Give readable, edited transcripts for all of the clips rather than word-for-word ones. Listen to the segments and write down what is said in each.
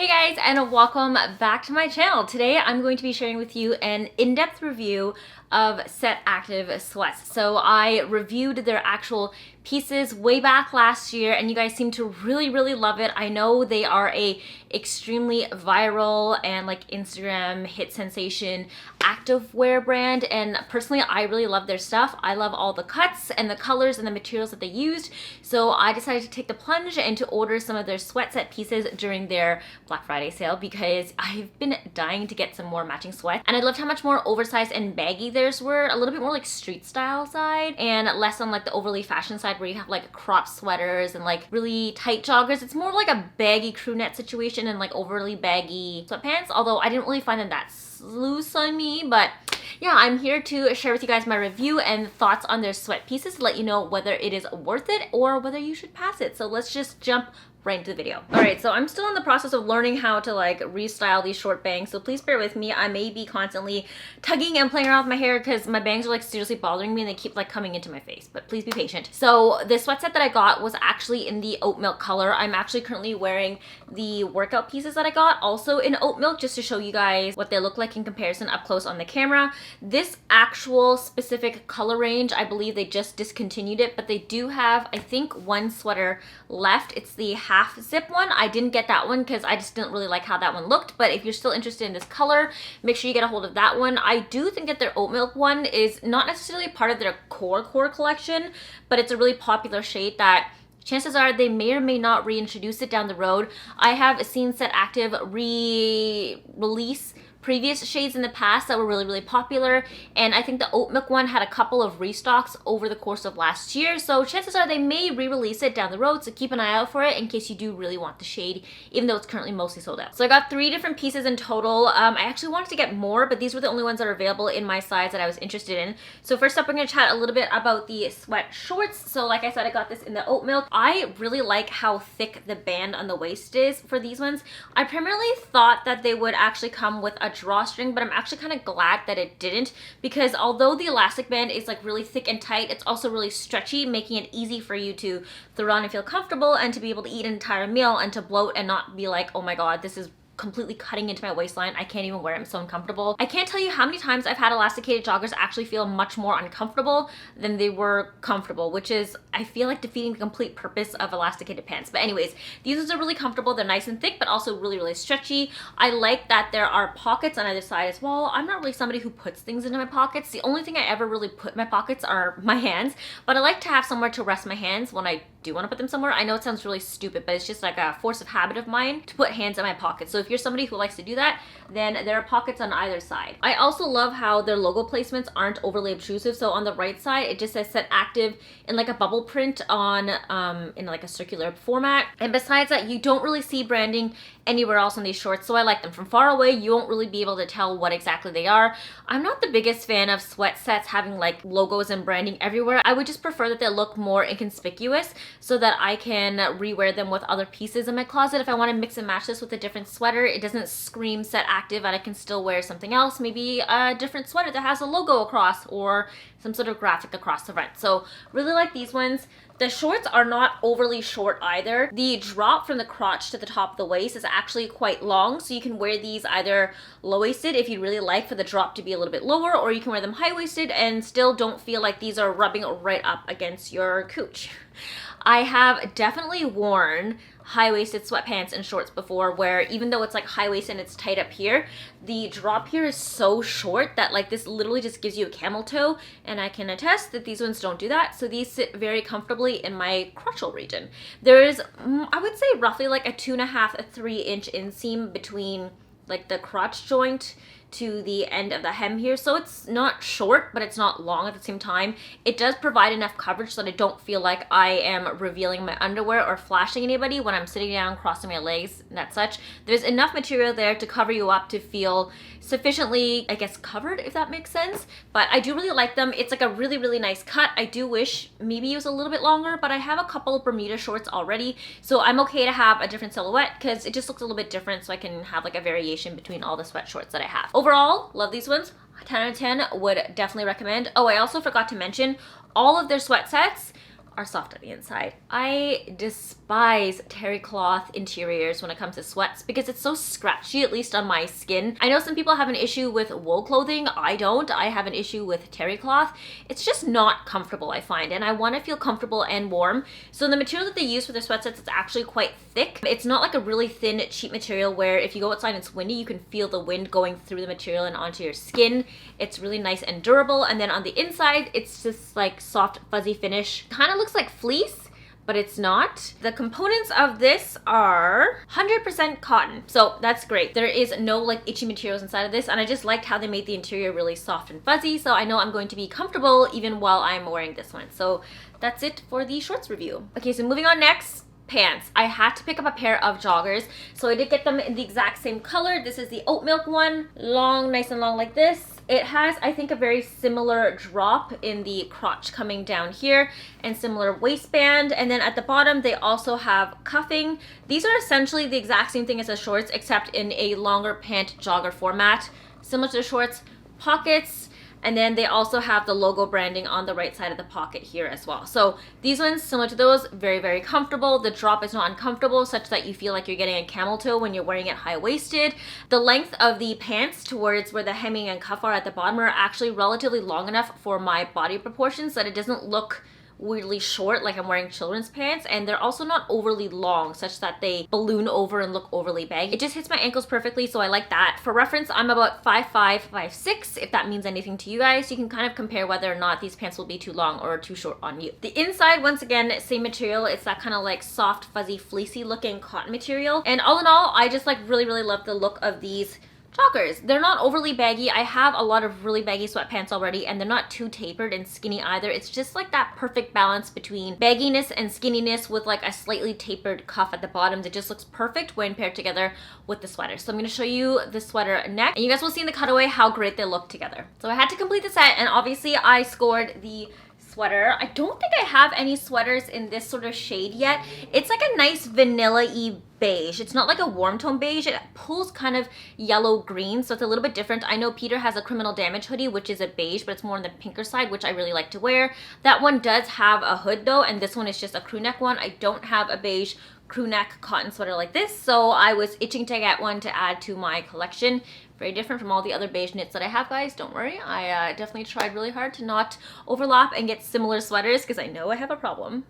Hey guys, and welcome back to my channel. Today I'm going to be sharing with you an in-depth review of SETactive sweats. So I reviewed their actual pieces way back last year and you guys seem to really love it. I know they are a extremely viral and like Instagram hit sensation activewear brand, and personally I really love their stuff. I love all the cuts and the colors and the materials that they used, so I decided to take the plunge and to order some of their sweat set pieces during their Black Friday sale because I've been dying to get some more matching sweats, and I loved how much more oversized and baggy theirs were, a little bit more like street style side and less on like the overly fashion side where you have like crop sweaters and like really tight joggers. It's more like a baggy crewneck situation and like overly baggy sweatpants, although I didn't really find them that loose on me. But yeah, I'm here to share with you guys my review and thoughts on their sweat pieces to let you know whether it is worth it or whether you should pass it. So let's just jump right into the video. Alright, so I'm still in the process of learning how to like restyle these short bangs, so please bear with me. I may be constantly tugging and playing around with my hair because my bangs are like seriously bothering me and they keep like coming into my face, but please be patient. So the sweat set that I got was actually in the Oatmilk color. I'm actually currently wearing the workout pieces that I got also in Oatmilk just to show you guys what they look like in comparison up close on the camera. This actual specific color range, I believe they just discontinued it, but they do have, I think, one sweater left. It's the half zip one. I didn't get that one because I just didn't really like how that one looked, but if you're still interested in this color, make sure you get a hold of that one. I do think that their Oatmilk one is not necessarily part of their core collection, but it's a really popular shade that chances are they may or may not reintroduce it down the road. I have seen SETactive release previous shades in the past that were really popular, and I think the Oatmilk one had a couple of restocks over the course of last year, so chances are they may re-release it down the road, so keep an eye out for it in case you do really want the shade, even though it's currently mostly sold out. So I got 3 different pieces in total. I actually wanted to get more, but these were the only ones that are available in my size that I was interested in. So first up, we're going to chat a little bit about the Sweatshorts. So like I said, I got this in the Oatmilk. I really like how thick the band on the waist is for these ones. I primarily thought that they would actually come with a drawstring, but I'm actually kind of glad that it didn't, because although the elastic band is like really thick and tight, it's also really stretchy, making it easy for you to throw on and feel comfortable and to be able to eat an entire meal and to bloat and not be like, oh my god, this is completely cutting into my waistline. I can't even wear it. I'm so uncomfortable. I can't tell you how many times I've had elasticated joggers actually feel much more uncomfortable than they were comfortable, which is, I feel like, defeating the complete purpose of elasticated pants. But anyways, these ones are really comfortable. They're nice and thick, but also really stretchy. I like that there are pockets on either side as well. I'm not really somebody who puts things into my pockets. The only thing I ever really put in my pockets are my hands, but I like to have somewhere to rest my hands when I do want to put them somewhere. I know it sounds really stupid, but it's just like a force of habit of mine to put hands in my pockets. So if you're somebody who likes to do that, then there are pockets on either side. I also love how their logo placements aren't overly obtrusive. So on the right side, it just says SETactive in like a bubble print on in like a circular format. And besides that, you don't really see branding anywhere else on these shorts, so I like them. From far away, you won't really be able to tell what exactly they are. I'm not the biggest fan of sweat sets having like logos and branding everywhere. I would just prefer that they look more inconspicuous so that I can rewear them with other pieces in my closet. If I want to mix and match this with a different sweater, it doesn't scream SETactive, and I can still wear something else, maybe a different sweater that has a logo across or some sort of graphic across the front. So really like these ones. The shorts are not overly short either. The drop from the crotch to the top of the waist is actually quite long, so you can wear these either low-waisted if you really like for the drop to be a little bit lower, or you can wear them high-waisted and still don't feel like these are rubbing right up against your cooch. I have definitely worn high-waisted sweatpants and shorts before where even though it's like high-waisted and it's tight up here, the drop here is so short that like this literally just gives you a camel toe, and I can attest that these ones don't do that. So these sit very comfortably in my crotchal region. There is, I would say, roughly like a 2.5 to 3 inch inseam between like the crotch joint to the end of the hem here, so it's not short, but it's not long at the same time. It does provide enough coverage so that I don't feel like I am revealing my underwear or flashing anybody when I'm sitting down, crossing my legs and that such. There's enough material there to cover you up to feel sufficiently, I guess, covered, if that makes sense. But I do really like them. It's like a really nice cut. I do wish maybe it was a little bit longer, but I have a couple of Bermuda shorts already, so I'm okay to have a different silhouette because it just looks a little bit different, so I can have like a variation between all the sweat shorts that I have. Overall, love these ones. 10 out of 10, would definitely recommend. Oh, I also forgot to mention, all of their sweat sets are soft on the inside. I despise terry cloth interiors when it comes to sweats because it's so scratchy, at least on my skin. I know some people have an issue with wool clothing. I don't. I have an issue with terry cloth. It's just not comfortable, I find, and I want to feel comfortable and warm. So the material that they use for the sweatsets is actually quite thick. It's not like a really thin, cheap material where if you go outside and it's windy, you can feel the wind going through the material and onto your skin. It's really nice and durable. And then on the inside, it's just like soft, fuzzy finish. Kind of looks like fleece, but it's not. The components of this are 100% cotton, so that's great. There is no like itchy materials inside of this, and I just liked how they made the interior really soft and fuzzy, so I know I'm going to be comfortable even while I'm wearing this one. So that's it for the shorts review. Okay, so moving on next. Pants. I had to pick up a pair of joggers, so I did get them in the exact same color. This is the Oatmilk one, long, nice and long like this. It has, I think, a very similar drop in the crotch coming down here and similar waistband, and then at the bottom they also have cuffing. These are essentially the exact same thing as the shorts, except in a longer pant jogger format, similar to the shorts. Pockets, and then they also have the logo branding on the right side of the pocket here as well. So these ones, similar to those, very, very comfortable. The drop is not uncomfortable, such that you feel like you're getting a camel toe when you're wearing it high-waisted. The length of the pants towards where the hemming and cuff are at the bottom are actually relatively long enough for my body proportions that it doesn't look weirdly short like I'm wearing children's pants, and they're also not overly long such that they balloon over and look overly baggy. It just hits my ankles perfectly, so I like that. For reference, I'm about 5'5", 5'6", if that means anything to you guys. You can kind of compare whether or not these pants will be too long or too short on you. The inside, once again, same material. It's that kind of like soft, fuzzy, fleecy looking cotton material, and all in all, I just like really, really love the look of these joggers. They're not overly baggy. I have a lot of really baggy sweatpants already, and they're not too tapered and skinny either. It's just like that perfect balance between bagginess and skinniness with like a slightly tapered cuff at the bottom that just looks perfect when paired together with the sweater. So I'm going to show you the sweater neck, and you guys will see in the cutaway how great they look together. So I had to complete the set, and obviously I scored the sweater. I don't think I have any sweaters in this sort of shade yet. It's like a nice vanilla-y beige. It's not like a warm tone beige. It pulls kind of yellow green, so it's a little bit different. I know Peter has a criminal damage hoodie, which is a beige, but it's more on the pinker side, which I really like to wear. That one does have a hood though, and this one is just a crew neck one. I don't have a beige crew neck cotton sweater like this, so I was itching to get one to add to my collection. Very different from all the other beige knits that I have, guys. Don't worry. I definitely tried really hard to not overlap and get similar sweaters because I know I have a problem.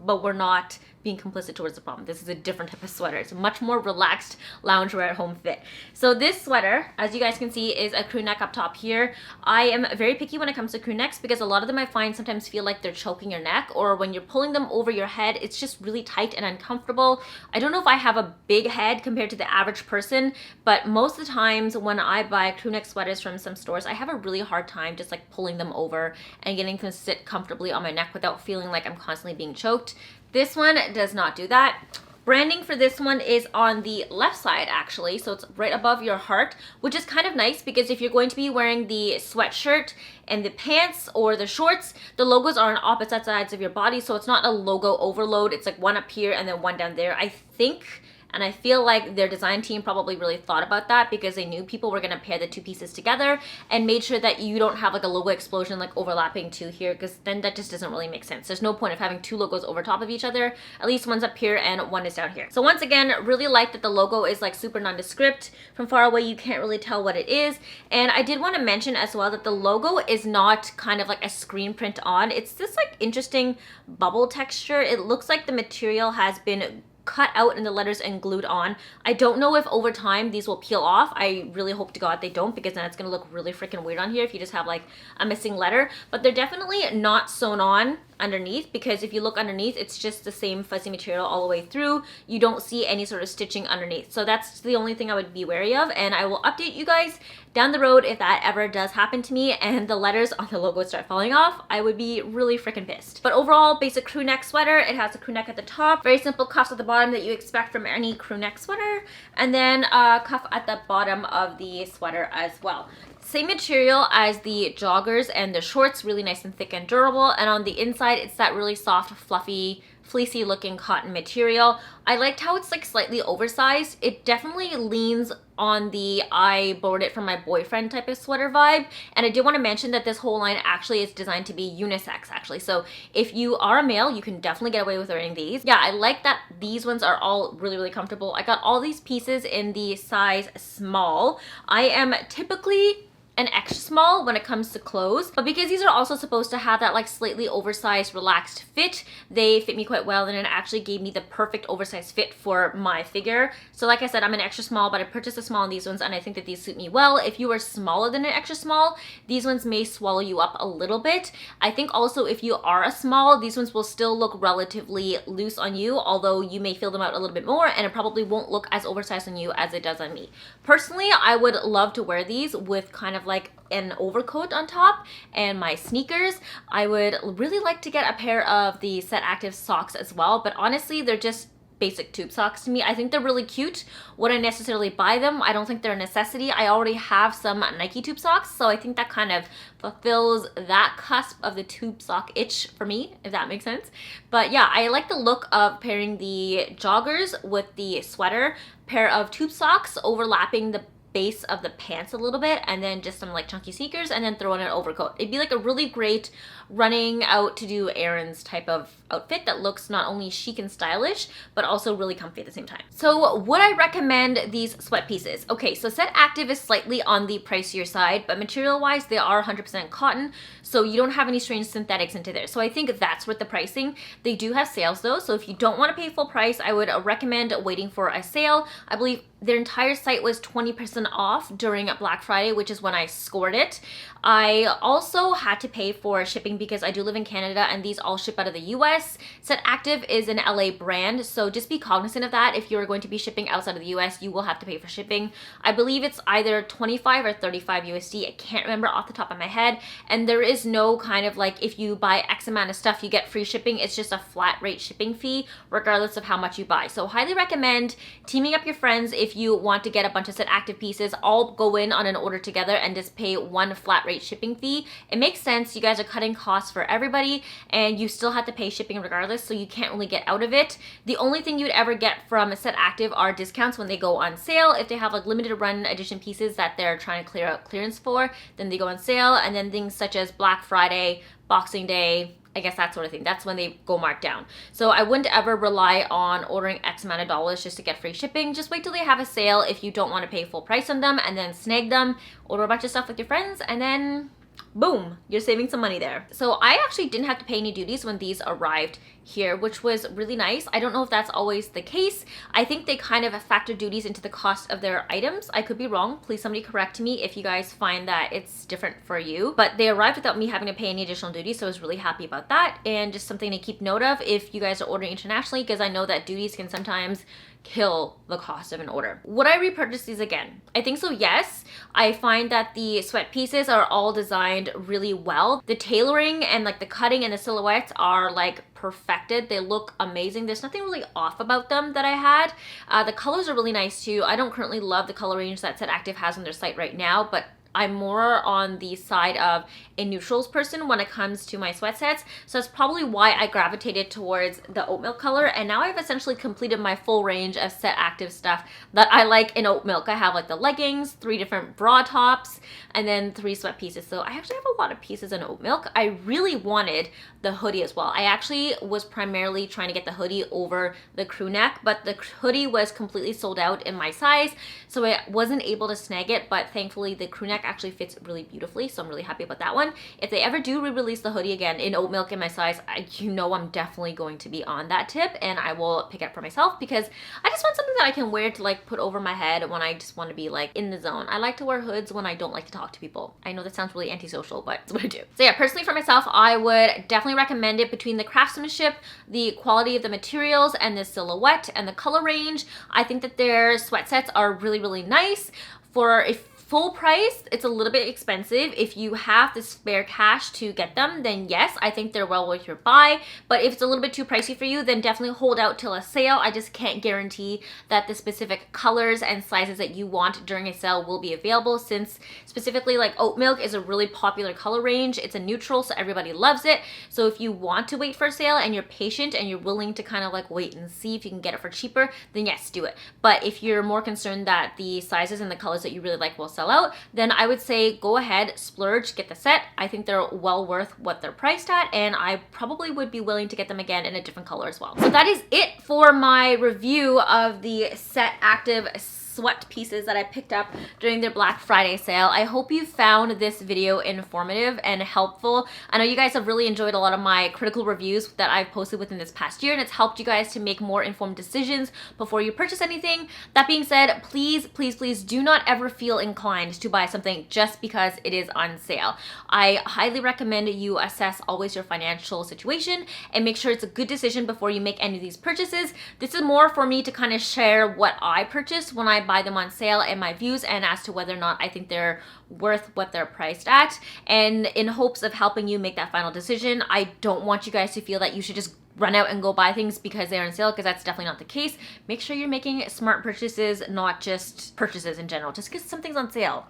But we're not being complicit towards the problem. This is a different type of sweater. It's a much more relaxed loungewear at home fit. So this sweater, as you guys can see, is a crew neck up top here. I am very picky when it comes to crew necks because a lot of them I find sometimes feel like they're choking your neck, or when you're pulling them over your head, it's just really tight and uncomfortable. I don't know if I have a big head compared to the average person, but most of the times when I buy crew neck sweaters from some stores, I have a really hard time just like pulling them over and getting them to sit comfortably on my neck without feeling like I'm constantly being choked. This one does not do that. Branding for this one is on the left side actually, so it's right above your heart, which is kind of nice because if you're going to be wearing the sweatshirt and the pants or the shorts, the logos are on opposite sides of your body, so it's not a logo overload. It's like one up here and then one down there, I think. And I feel like their design team probably really thought about that because they knew people were going to pair the two pieces together and made sure that you don't have like a logo explosion like overlapping two here, because then that just doesn't really make sense. There's no point of having two logos over top of each other. At least one's up here and one is down here. So once again, really like that the logo is like super nondescript. From far away, you can't really tell what it is. And I did want to mention as well that the logo is not kind of like a screen print on. It's this like interesting bubble texture. It looks like the material has been cut out in the letters and glued on. I don't know if over time these will peel off. I really hope to God they don't, because then it's gonna look really freaking weird on here if you just have like a missing letter. But they're definitely not sewn on underneath, because if you look underneath, it's just the same fuzzy material all the way through. You don't see any sort of stitching underneath. So that's the only thing I would be wary of, and I will update you guys down the road if that ever does happen to me and the letters on the logo start falling off. I would be really freaking pissed. But overall, basic crew neck sweater. It has a crew neck at the top, very simple cuffs at the bottom that you expect from any crew neck sweater, and then a cuff at the bottom of the sweater as well. Same material as the joggers and the shorts, really nice and thick and durable, and on the inside it's that really soft, fluffy, fleecy looking cotton material. I liked how it's like slightly oversized. It definitely leans on the I borrowed it from my boyfriend type of sweater vibe. And I did want to mention that this whole line actually is designed to be unisex actually. So if you are a male, you can definitely get away with wearing these. Yeah, I like that these ones are all really comfortable. I got all these pieces in the size small. I am typically an extra small when it comes to clothes, but because these are also supposed to have that like slightly oversized relaxed fit, they fit me quite well, and it actually gave me the perfect oversized fit for my figure. So like I said, I'm an extra small, but I purchased a small in these ones, and I think that these suit me well. If you are smaller than an extra small, these ones may swallow you up a little bit. I think also if you are a small, these ones will still look relatively loose on you, although you may feel them out a little bit more, and it probably won't look as oversized on you as it does on me. Personally, I would love to wear these with kind of like an overcoat on top and my sneakers. I would really like to get a pair of the SETactive socks as well, but honestly, they're just basic tube socks to me. I think they're really cute. Would I necessarily buy them? I don't think they're a necessity. I already have some Nike tube socks, so I think that kind of fulfills that cusp of the tube sock itch for me, if that makes sense. But yeah, I like the look of pairing the joggers with the sweater, pair of tube socks overlapping the base of the pants a little bit, and then just some like chunky sneakers, and then throw in an overcoat. It'd be like a really great running out to do errands type of outfit that looks not only chic and stylish, but also really comfy at the same time. So would I recommend these sweat pieces? Okay, so SETactive is slightly on the pricier side, but material wise, they are 100% cotton, so you don't have any strange synthetics into there. So I think that's worth the pricing. They do have sales though, so if you don't want to pay full price, I would recommend waiting for a sale. I believe their entire site was 20% off during Black Friday, which is when I scored it. I also had to pay for shipping because I do live in Canada and these all ship out of the US. SETactive is an LA brand, so just be cognizant of that. If you're going to be shipping outside of the US, you will have to pay for shipping. I believe it's either 25 or 35 USD. I can't remember off the top of my head. And there is no kind of like, if you buy X amount of stuff, you get free shipping. It's just a flat rate shipping fee, regardless of how much you buy. So highly recommend teaming up your friends if you want to get a bunch of SETactive pieces. All go in on an order together and just pay one flat rate shipping fee. It makes sense. You guys are cutting costs for everybody, and you still have to pay shipping regardless, so you can't really get out of it. The only thing you'd ever get from SETactive are discounts when they go on sale. If they have like limited run edition pieces that they're trying to clear out clearance for, then they go on sale. And then things such as Black Friday, Boxing Day, I guess that sort of thing, that's when they go marked down. So I wouldn't ever rely on ordering X amount of dollars just to get free shipping. Just wait till they have a sale if you don't want to pay full price on them, and then snag them, order a bunch of stuff with your friends, and then boom, you're saving some money there. So I actually didn't have to pay any duties when these arrived here, which was really nice. I don't know if that's always the case. I think they kind of factor duties into the cost of their items. I could be wrong. Please somebody correct me if you guys find that it's different for you. But they arrived without me having to pay any additional duties, so I was really happy about that. And just something to keep note of if you guys are ordering internationally, because I know that duties can sometimes kill the cost of an order. Would I repurchase these again? I think so, yes. I find that the sweat pieces are all designed really well. The tailoring and like the cutting and the silhouettes are like perfected. They look amazing. There's nothing really off about them that I had. The colors are really nice too. I don't currently love the color range that SETactive has on their site right now, but I'm more on the side of a neutrals person when it comes to my sweat sets. So that's probably why I gravitated towards the Oatmilk color. And now I've essentially completed my full range of SETactive stuff that I like in Oatmilk. I have like the leggings, 3 different bra tops, and then 3 sweat pieces. So I actually have a lot of pieces in Oatmilk. I really wanted the hoodie as well. I actually was primarily trying to get the hoodie over the crew neck, but the hoodie was completely sold out in my size, so I wasn't able to snag it. But thankfully the crew neck actually fits really beautifully, so I'm really happy about that one. If they ever do re-release the hoodie again in Oatmilk in my size, you know I'm definitely going to be on that tip, and I will pick it up for myself because I just want something that I can wear to like put over my head when I just want to be like in the zone. I like to wear hoods when I don't like to talk to people. I know that sounds really antisocial, but it's what I do. So yeah, personally for myself, I would definitely recommend it. Between the craftsmanship, the quality of the materials, and the silhouette and the color range, I think that their sweat sets are really, really nice. For if Full price, it's a little bit expensive. If you have the spare cash to get them, then yes, I think they're well worth your buy. But if it's a little bit too pricey for you, then definitely hold out till a sale. I just can't guarantee that the specific colors and sizes that you want during a sale will be available, since specifically like Oatmilk is a really popular color range. It's a neutral, so everybody loves it. So if you want to wait for a sale and you're patient and you're willing to kind of like wait and see if you can get it for cheaper, then yes, do it. But if you're more concerned that the sizes and the colors that you really like will sell out, then I would say go ahead, splurge, get the set. I think they're well worth what they're priced at, and I probably would be willing to get them again in a different color as well. So that is it for my review of the SETactive sweat pieces that I picked up during their Black Friday sale. I hope you found this video informative and helpful. I know you guys have really enjoyed a lot of my critical reviews that I've posted within this past year, and it's helped you guys to make more informed decisions before you purchase anything. That being said, please, please, please do not ever feel inclined to buy something just because it is on sale. I highly recommend you assess always your financial situation and make sure it's a good decision before you make any of these purchases. This is more for me to kind of share what I purchased when I buy them on sale and my views, and as to whether or not I think they're worth what they're priced at, and in hopes of helping you make that final decision. I don't want you guys to feel that you should just run out and go buy things because they're on sale, because that's definitely not the case. Make sure you're making smart purchases, not just purchases in general. Just because something's on sale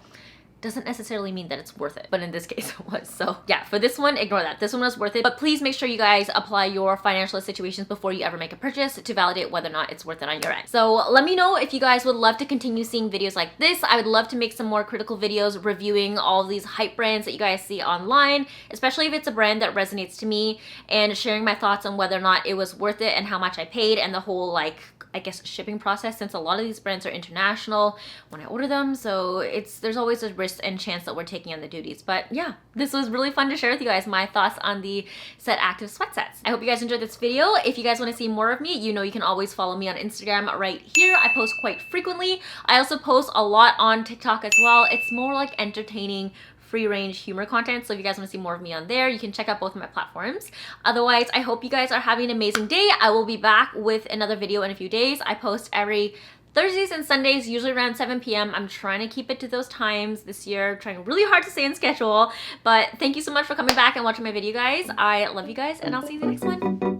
doesn't necessarily mean that it's worth it, but in this case it was. So yeah, for this one, ignore that. This one was worth it, but please make sure you guys apply your financial situations before you ever make a purchase to validate whether or not it's worth it on your end. So let me know if you guys would love to continue seeing videos like this. I would love to make some more critical videos reviewing all of these hype brands that you guys see online, especially if it's a brand that resonates to me, and sharing my thoughts on whether or not it was worth it and how much I paid, and the whole, like, I guess, shipping process, since a lot of these brands are international when I order them. So there's always a risk and chance that we're taking on the duties. But yeah, this was really fun to share with you guys my thoughts on the SETactive sweat sets. I hope you guys enjoyed this video. If you guys want to see more of me, you know you can always follow me on Instagram right here. I post quite frequently. I also post a lot on TikTok as well. It's more like entertaining, free-range humor content. So if you guys want to see more of me on there, you can check out both of my platforms. Otherwise, I hope you guys are having an amazing day. I will be back with another video in a few days. I post every Thursdays and Sundays, usually around 7 p.m. I'm trying to keep it to those times this year, trying really hard to stay on schedule. But thank you so much for coming back and watching my video, guys. I love you guys, and I'll see you in the next one.